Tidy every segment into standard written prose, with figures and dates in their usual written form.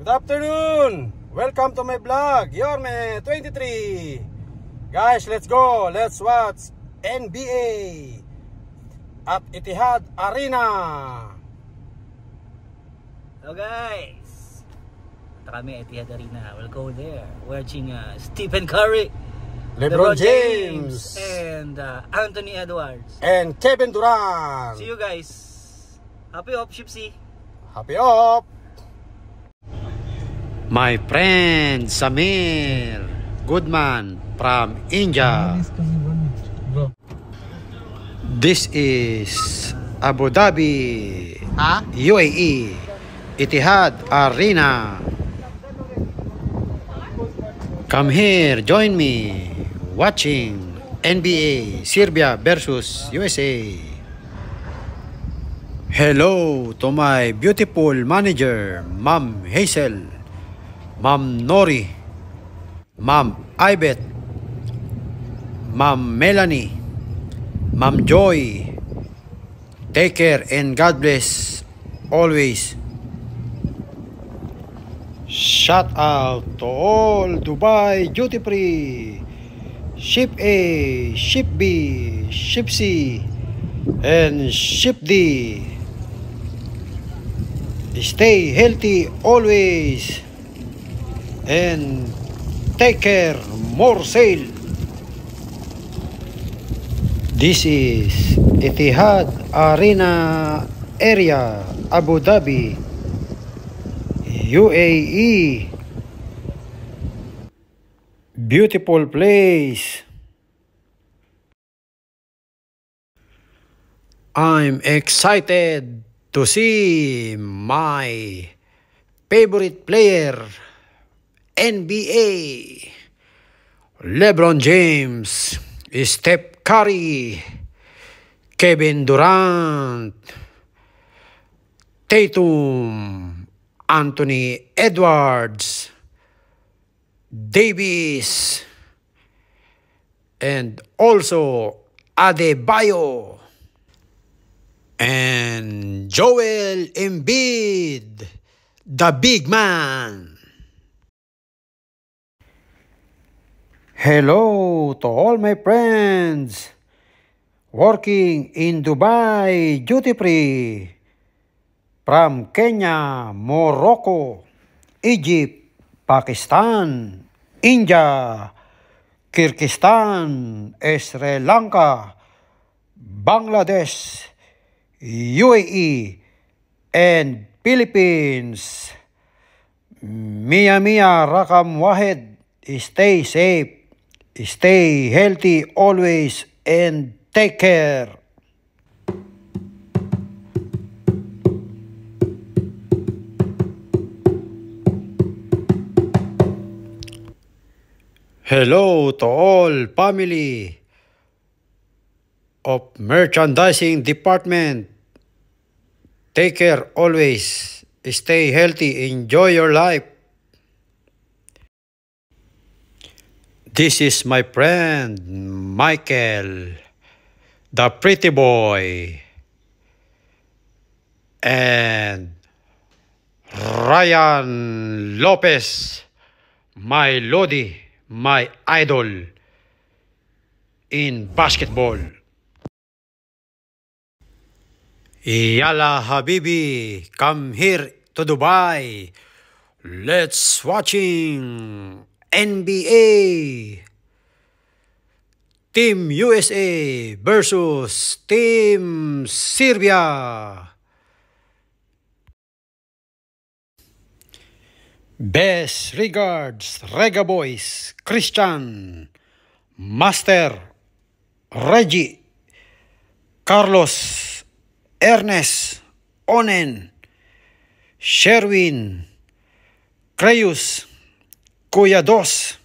Good afternoon! Welcome to my vlog, Yorme 23. Guys, let's go! Let's watch NBA at Etihad Arena. Hello guys! Punta kami Etihad Arena. We'll go there. Watching Stephen Curry, LeBron James, and Anthony Edwards, and Kevin Durant. See you guys. Happy off, Shipsy. Happy off! My friend Samir Goodman from India. This is Abu Dhabi, UAE, Etihad Arena. Come here, join me watching NBA Serbia versus USA. Hello to my beautiful manager, Ma'am Hazel, Ma'am Nori, Ma'am Ibet, Ma'am Melanie, Ma'am Joy. Take care and God bless always. Shout out to all Dubai duty free, Ship A, Ship B, Ship C, and Ship D. Stay healthy always and take care, more sail. This is Etihad Arena area, Abu Dhabi, UAE. Beautiful place. I'm excited to see my favorite player, NBA, LeBron James, Steph Curry, Kevin Durant, Tatum, Anthony Edwards, Davis, and also Adebayo, and Joel Embiid, the big man. Hello to all my friends working in Dubai duty free from Kenya, Morocco, Egypt, Pakistan, India, Kyrgyzstan, Sri Lanka, Bangladesh, UAE, and Philippines. Mia Rakam Wahed, stay safe, stay healthy always, and take care. Hello to all family of merchandising department. Take care always. Stay healthy. Enjoy your life. This is my friend Michael, the pretty boy, and Ryan Lopez, my Lodi, my idol in basketball. Yalla Habibi, come here to Dubai. Let's watching NBA. Team USA versus Team Serbia. Best regards, Rega Boys, Christian, Master, Reggie, Carlos, Ernest, Onen, Sherwin, Crayus, Kuya Dos.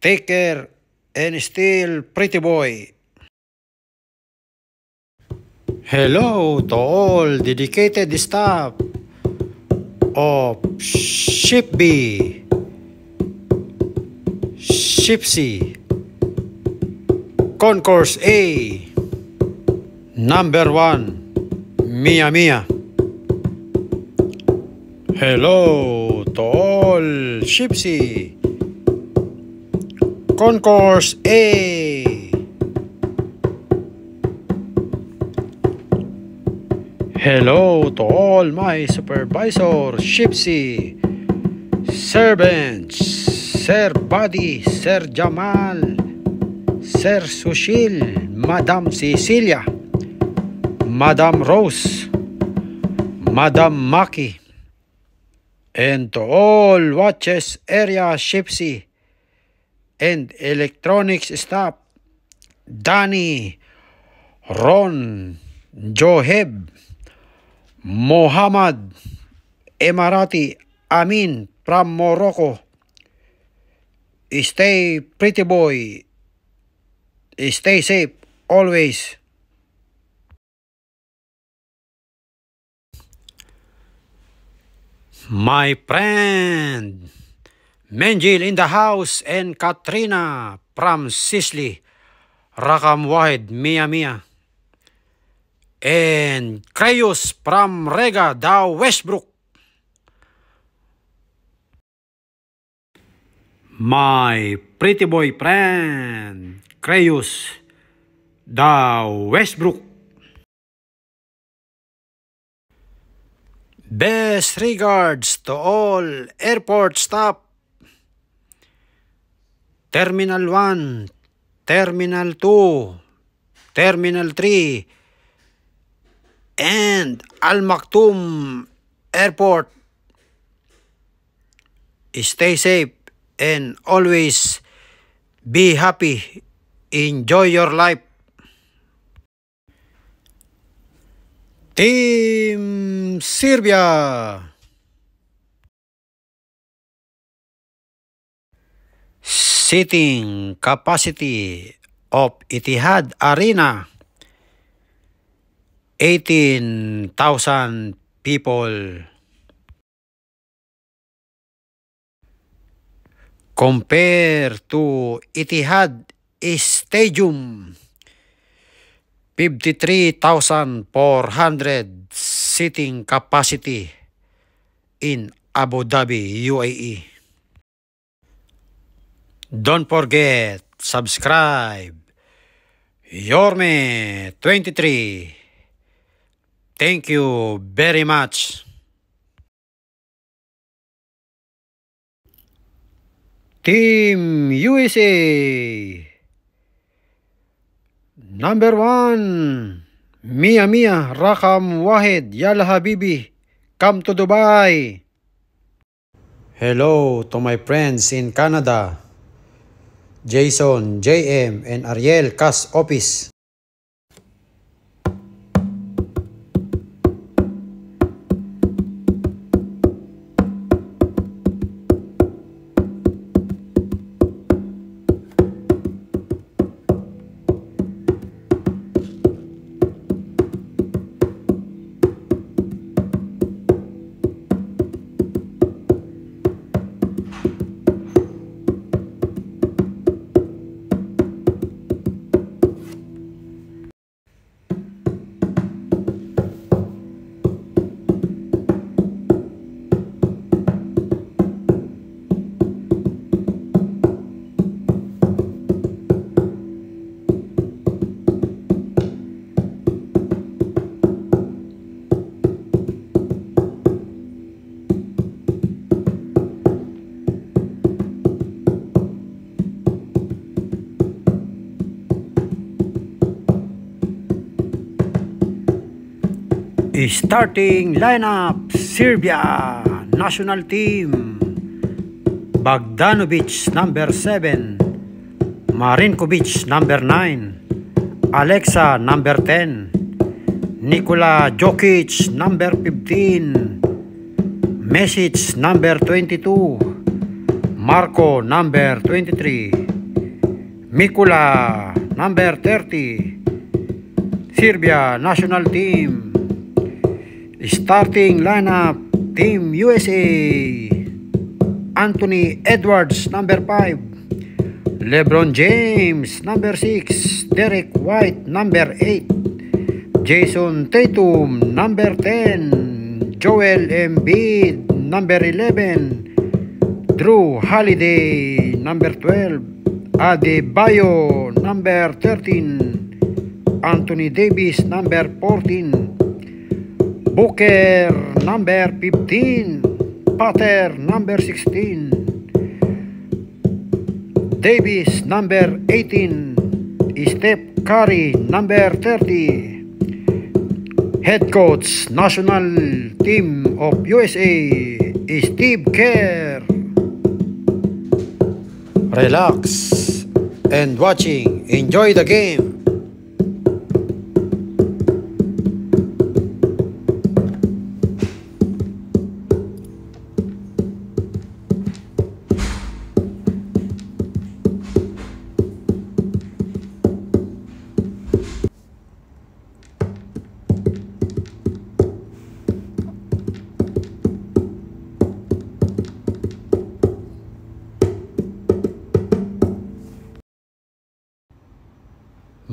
Take care and still pretty boy. Hello to all dedicated staff of Ship B, Ship C, Concourse A, number 1, Mia. Hello to all Shipsy. Concourse A. Hello to all my supervisors, Shipsy, servants, Sir Buddy, Sir Jamal, Sir Sushil, Madam Cecilia, Madam Rose, Madam Maki, and to all watches area Shipsy and electronics staff, Danny, Ron, Joheb, Mohammed, Emirati, Amin from Morocco. Stay pretty boy. Stay safe always. My friend Menjil in the house and Katrina from Sicily, Rakam Wahid, Mia Mia, and Crayus from Rega, Dow Westbrook. My pretty boy friend Crayus, Dow Westbrook. Best regards to all airport staff, Terminal 1, Terminal 2, Terminal 3, and Al Maktoum Airport. Stay safe and always be happy. Enjoy your life. Team Serbia. Seating capacity of Etihad Arena, 18,000 people. Compared to Etihad Stadium, 53,400 seating capacity in Abu Dhabi, UAE. Don't forget, subscribe. Yorme 23. Thank you very much. Team USA. Number 1, Mia Mia, Rakam Wahid, Yalla Habibi, come to Dubai. Hello to my friends in Canada, Jason, JM, and Ariel Cas Office. Starting lineup, Serbia national team: Bogdanovic number 7, Marinkovic number 9, Alexa number 10, Nikola Jokic number 15, Mesic number 22, Marco number 23, Mikula number 30. Serbia national team. Starting lineup, Team USA: Anthony Edwards number 5, LeBron James number 6, Derek White number 8, Jason Tatum number 10, Joel Embiid number 11, Drew Holiday, number 12. Adebayo, number 13. Anthony Davis, number 14. Booker, number 15. Potter, number 16. Davis, number 18. Steph Curry, number 30. Head coach, national team of USA, Steve Kerr. Relax and watching. Enjoy the game.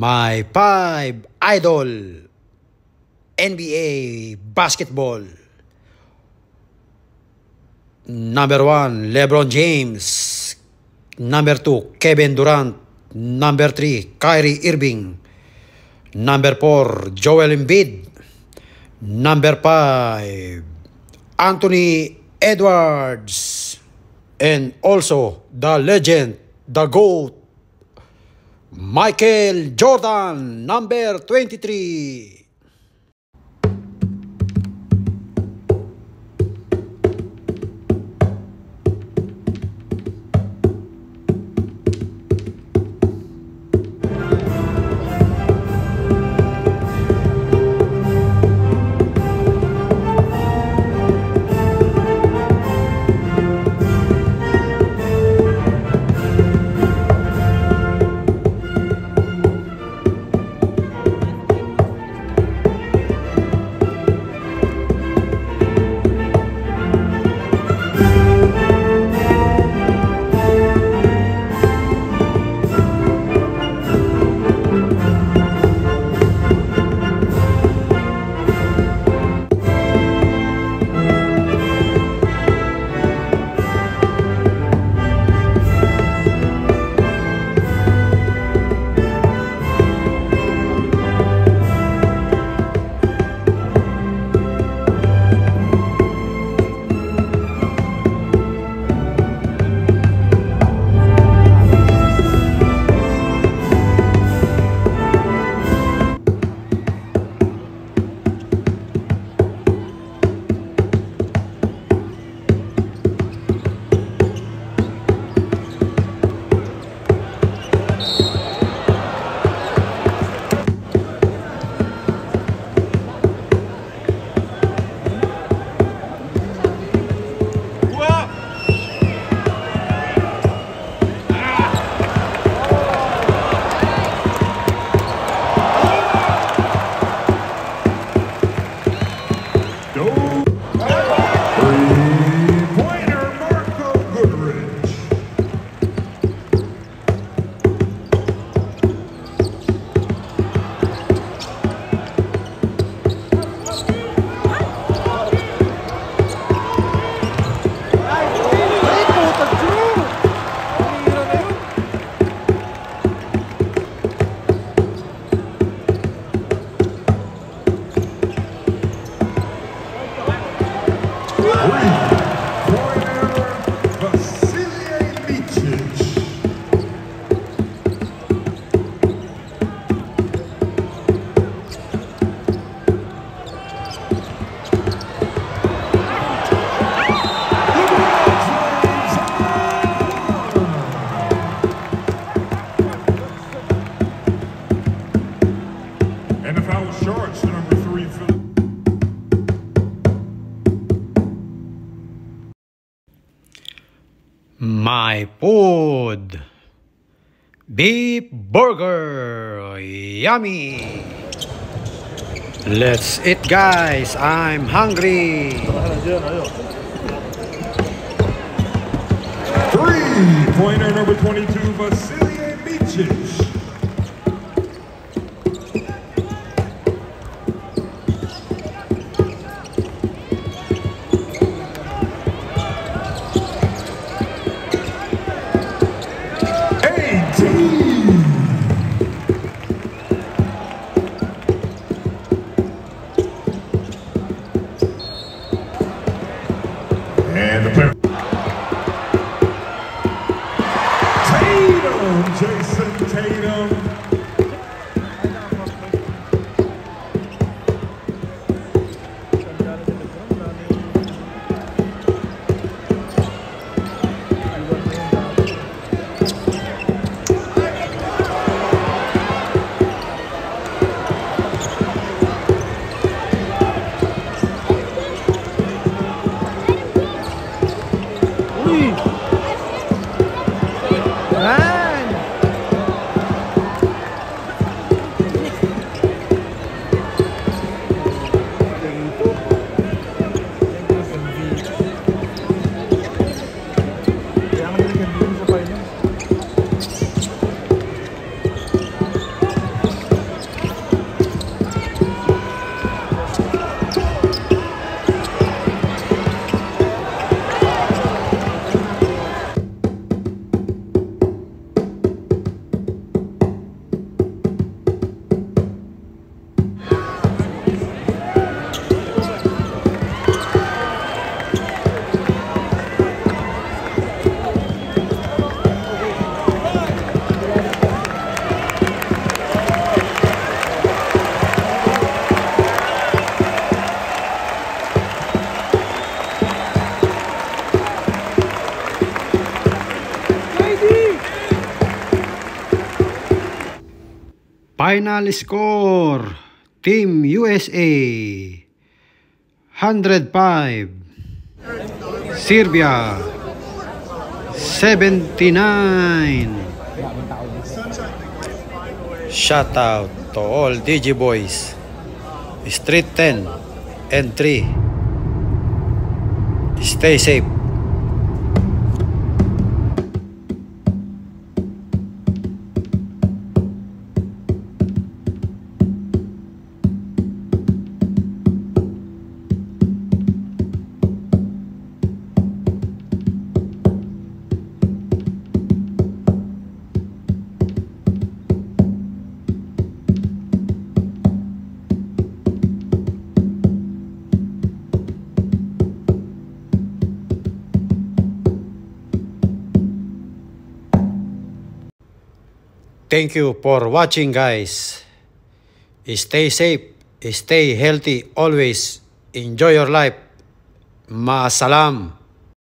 My 5 idol NBA basketball. Number 1, LeBron James. Number 2, Kevin Durant. Number 3, Kyrie Irving. Number 4, Joel Embiid. Number 5, Anthony Edwards. And also the legend, the GOAT, Michael Jordan, number 23. My food. Beef burger. Yummy. Let's eat, guys. I'm hungry. 3-pointer number 22, Vasilije Micic. And the player. Tatum, Jason Tatum. Final score, Team USA 105, Serbia 79. Shout out to all DG boys, Street 10 and 3. Stay safe. Thank you for watching, guys. Stay safe, stay healthy always. Enjoy your life. Maasalam.